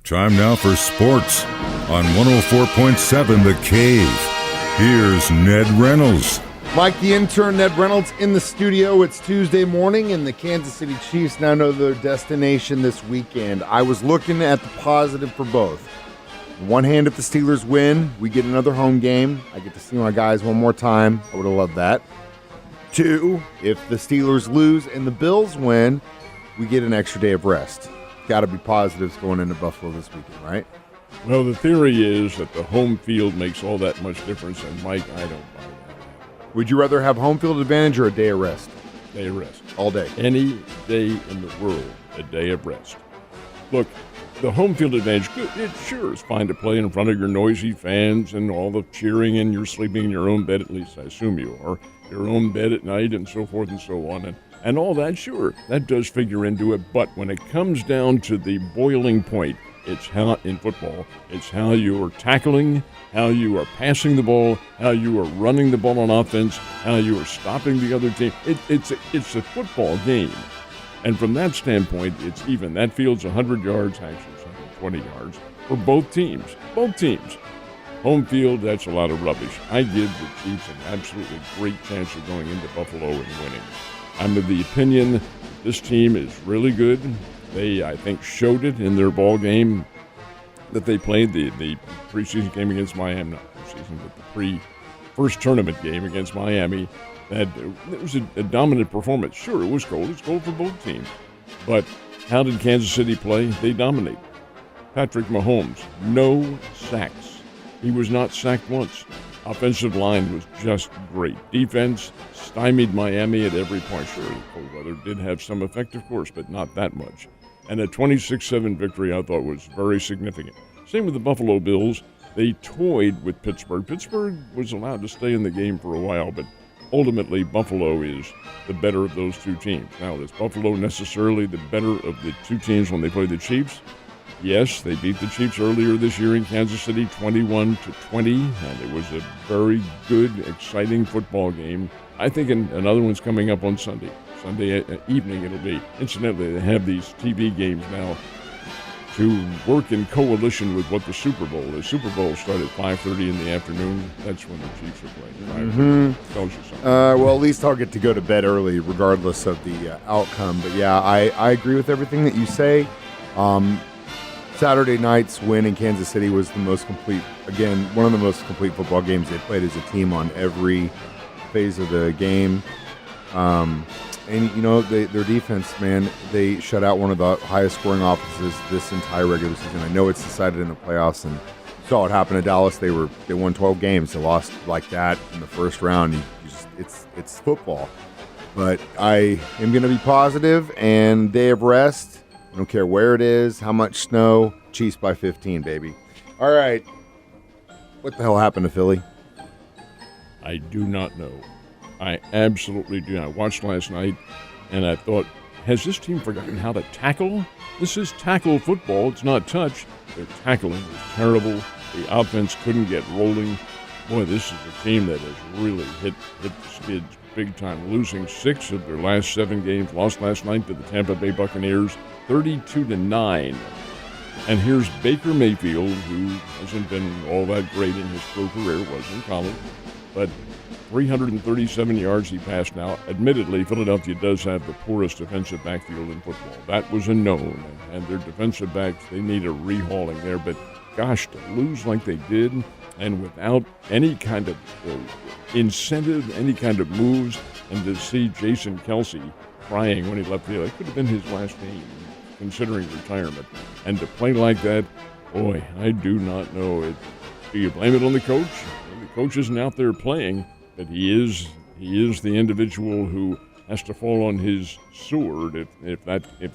Time now for sports on 104.7 The Cave. Here's Ned Reynolds. Mike the intern, Ned Reynolds in the studio. It's Tuesday morning, and the Kansas City Chiefs now know their destination this weekend. I was looking at the positive for both. On one hand, if the Steelers win, we get another home game. I get to see my guys one more time. I would have loved that. Two, if the Steelers lose and the Bills win, we get an extra day of rest. Got to be positives going into Buffalo this weekend, right? Well, the theory is that the home field makes all that much difference, and Mike, I don't buy that. Would you rather have home field advantage or a day of rest? Day of rest. All day. Any day in the world, a day of rest. Look, the home field advantage, it sure is fine to play in front of your noisy fans and all the cheering, and you're sleeping in your own bed, at least I assume you are, your own bed at night and so forth and so on. And all that, sure, that does figure into it. But when it comes down to the boiling point, it's how, in football, it's how you are tackling, how you are passing the ball, how you are running the ball on offense, how you are stopping the other team. It's a football game. And from that standpoint, it's even. That field's 100 yards, actually 120 yards, for both teams. Both teams. Home field, that's a lot of rubbish. I give the Chiefs an absolutely great chance of going into Buffalo and winning. I'm of the opinion this team is really good. They, I think, showed it in their ball game that they played, the preseason game against Miami, not preseason, but the first tournament game against Miami. That it was a dominant performance. Sure, it was cold. It's cold for both teams. But how did Kansas City play? They dominated. Patrick Mahomes, no sacks. He was not sacked once. Offensive line was just great. Defense stymied Miami at every point. Sure, the cold weather did have some effect, of course, but not that much. And a 26-7 victory I thought was very significant. Same with the Buffalo Bills. They toyed with Pittsburgh. Pittsburgh was allowed to stay in the game for a while, but ultimately Buffalo is the better of those two teams. Now, is Buffalo necessarily the better of the two teams when they play the Chiefs? Yes, they beat the Chiefs earlier this year in Kansas City, 21-20, and it was a very good, exciting football game. I think another one's coming up on Sunday. Sunday evening it'll be. Incidentally, they have these TV games now to work in coalition with what the Super Bowl is. Super Bowl started at 5:30 in the afternoon. That's when the Chiefs are playing. Tells you something. Well, at least I'll get to go to bed early regardless of the outcome. But, yeah, I agree with everything that you say. Saturday night's win in Kansas City was the most complete, again, one of the most complete football games they played as a team on every phase of the game. And, you know, their defense, man, they shut out one of the highest scoring offenses this entire regular season. I know it's decided in the playoffs, and saw it happen to Dallas. They won 12 games. They lost like that in the first round. It's football. But I am going to be positive, and day of rest. I don't care where it is, how much snow. Chiefs by 15, baby. All right. What the hell happened to Philly? I do not know. I absolutely do. I watched last night, and I thought, has this team forgotten how to tackle? This is tackle football. It's not touch. Their tackling was terrible. The offense couldn't get rolling. Boy, this is a team that has really hit the skids big time, losing 6 of their last 7 games. Lost last night to the Tampa Bay Buccaneers, 32-9. And here's Baker Mayfield, who hasn't been all that great in his pro career, was in college, but 337 yards he passed now. Admittedly, Philadelphia does have the poorest defensive backfield in football. That was a known, and their defensive backs, they need a rehauling there. But gosh, to lose like they did, and without any kind of incentive, any kind of moves, and to see Jason Kelsey crying when he left the field, it could have been his last game, considering retirement. And to play like that, boy, I do not know. Do you blame it on the coach? The coach isn't out there playing, but he is the individual who has to fall on his sword if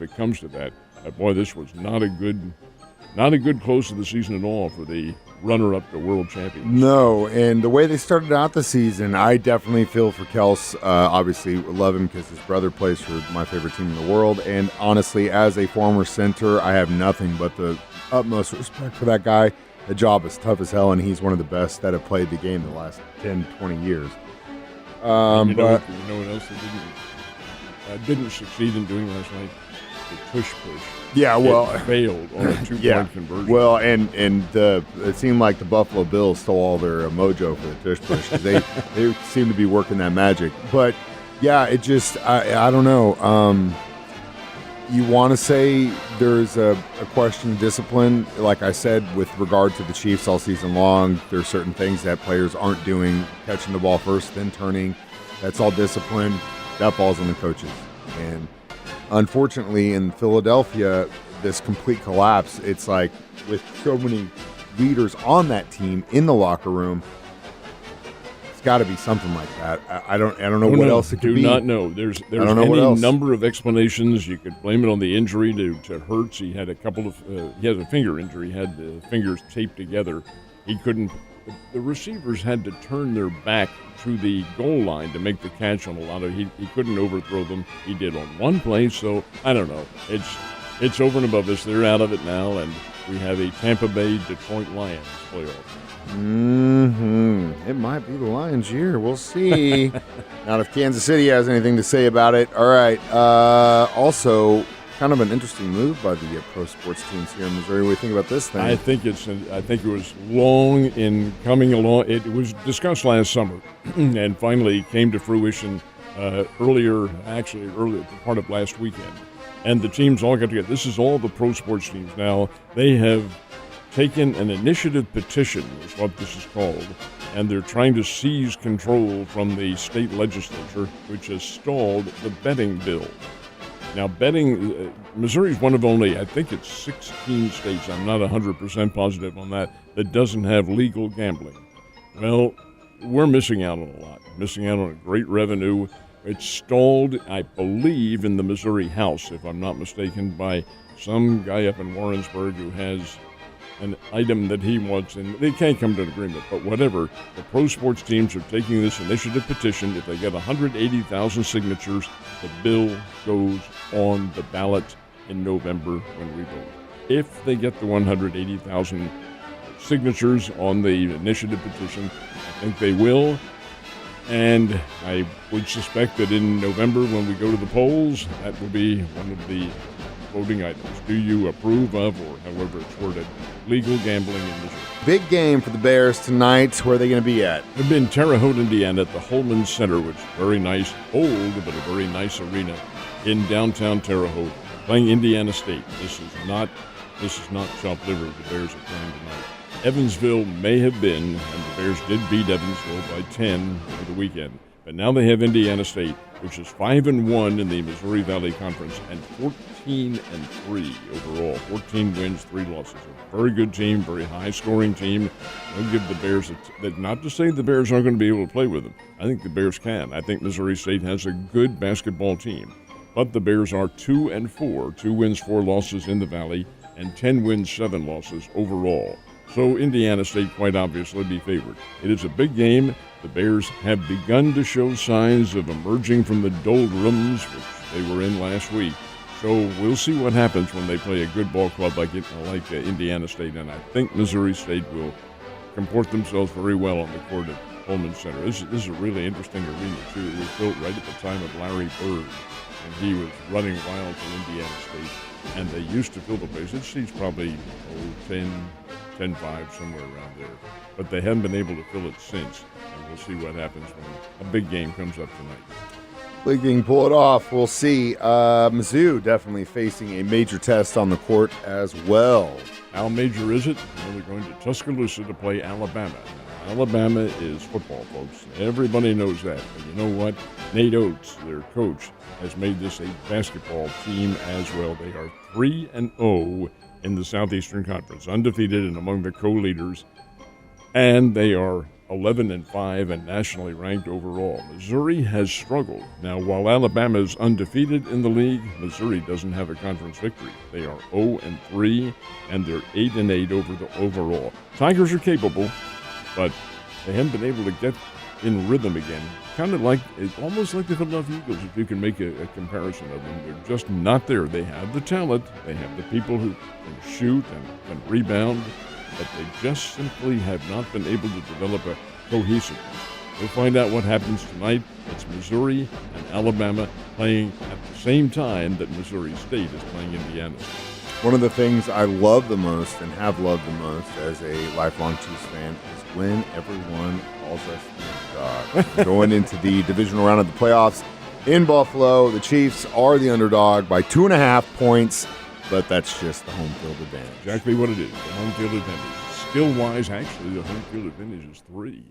it comes to that. Boy, this was not a good close to the season at all for the runner-up to world champions. No, and the way they started out the season, I definitely feel for Kels. Obviously, love him because his brother plays for my favorite team in the world. And honestly, as a former center, I have nothing but the utmost respect for that guy. The job is tough as hell, and he's one of the best that have played the game the last 10, 20 years. You know what else they didn't succeed in doing last night? the tush push. Yeah, well, It failed on a 2-point yeah. conversion. Well, and it seemed like the Buffalo Bills stole all their mojo for the tush push because they seem to be working that magic. But yeah, it just I don't know. You want to say there's a question of discipline, like I said, with regard to the Chiefs all season long. There's certain things that players aren't doing, catching the ball first, then turning. That's all discipline. That falls on the coaches. And unfortunately, in Philadelphia, this complete collapse, it's like with so many leaders on that team in the locker room, it's got to be something like that. I don't know what else it could be. Do not know. There's any number of explanations. You could blame it on the injury to Hurts. He had a couple of he has a finger injury. He had the fingers taped together. He couldn't. The receivers had to turn their back to the goal line to make the catch on a lot of. He couldn't overthrow them. He did on one play. So I don't know. It's over and above this. They're out of it now, and we have a Tampa Bay Detroit Lions playoff. It might be the Lions' year. We'll see. Not if Kansas City has anything to say about it. All right. Also, kind of an interesting move by the pro sports teams here in Missouri. What do you think about this thing? I think it was long in coming along. It was discussed last summer, and finally came to fruition earlier part of last weekend. And the teams all got together. This is all the pro sports teams now. They have taken an initiative petition, is what this is called, and they're trying to seize control from the state legislature, which has stalled the betting bill. Now, betting, Missouri's one of only, I think it's 16 states, I'm not 100% positive on that doesn't have legal gambling. Well, we're missing out on a lot, missing out on a great revenue. It's stalled, I believe, in the Missouri House, if I'm not mistaken, by some guy up in Warrensburg who has an item that he wants, and they can't come to an agreement. But whatever, the pro sports teams are taking this initiative petition. If they get 180,000 signatures, the bill goes on the ballot in November when we vote. If they get the 180,000 signatures on the initiative petition, I think they will. And I would suspect that in November, when we go to the polls, that will be one of the voting items. Do you approve of, or however it's worded, legal gambling in Missouri? Big game for the Bears tonight. Where are they going to be at? They've been in Terre Haute, Indiana, at the Holman Center, which is very nice, old, but a very nice arena in downtown Terre Haute, playing Indiana State. This is not chopped liver. The Bears are playing tonight. Evansville may have been, and the Bears did beat Evansville by 10 over the weekend. But now they have Indiana State, which is 5-1 in the Missouri Valley Conference and 14-3 overall. 14 wins, 3 losses. A very good team, very high-scoring team. They'll give the Bears not to say the Bears aren't going to be able to play with them. I think the Bears can. I think Missouri State has a good basketball team. But the Bears are 2-4, 2 wins, 4 losses in the Valley, and 10 wins, 7 losses overall. So Indiana State quite obviously be favored. It is a big game. The Bears have begun to show signs of emerging from the doldrums, which they were in last week. So we'll see what happens when they play a good ball club like Indiana State, and I think Missouri State will comport themselves very well on the court at Holman Center. This is a really interesting arena, too. It was built right at the time of Larry Bird, and he was running wild for Indiana State, and they used to fill the place. It seats probably 10-5, somewhere around there. But they haven't been able to fill it since. And we'll see what happens when a big game comes up tonight. Big game, pull it off. We'll see. Mizzou definitely facing a major test on the court as well. How major is it? Well, they're going to Tuscaloosa to play Alabama. Now, Alabama is football, folks. Everybody knows that. But you know what? Nate Oates, their coach, has made this a basketball team as well. They are 3-0 in the Southeastern Conference, undefeated and among the co-leaders, and they are 11-5 and nationally ranked overall. Missouri has struggled. Now, while Alabama is undefeated in the league, Missouri doesn't have a conference victory. They are 0-3, and they're 8-8 over the overall. Tigers are capable, but they haven't been able to get in rhythm again. Kind of like, almost like the Philadelphia Eagles, if you can make a comparison of them. They're just not there. They have the talent. They have the people who can shoot and rebound, but they just simply have not been able to develop a cohesiveness. We'll find out what happens tonight. It's Missouri and Alabama playing at the same time that Missouri State is playing Indiana. One of the things I love the most and have loved the most as a lifelong Chiefs fan is when everyone calls us the underdog. Going into the divisional round of the playoffs in Buffalo, the Chiefs are the underdog by 2.5 points, but that's just the home field advantage. Exactly what it is, the home field advantage. Skill-wise, actually, the home field advantage is 3.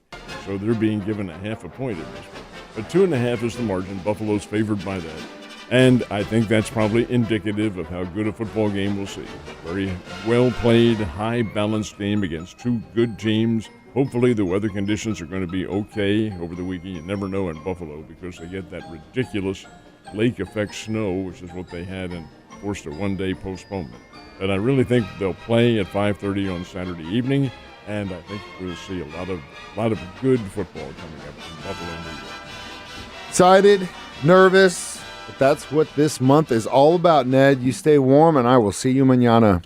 So they're being given a half a point at this point. But 2.5 is the margin. Buffalo's favored by that. And I think that's probably indicative of how good a football game we'll see. Very well-played, high-balanced game against two good teams. Hopefully the weather conditions are going to be okay over the weekend. You never know in Buffalo because they get that ridiculous lake effect snow, which is what they had and forced a one-day postponement. But I really think they'll play at 5:30 on Saturday evening, and I think we'll see a lot of good football coming up in Buffalo, New York. Excited, nervous, but that's what this month is all about, Ned. You stay warm, and I will see you mañana.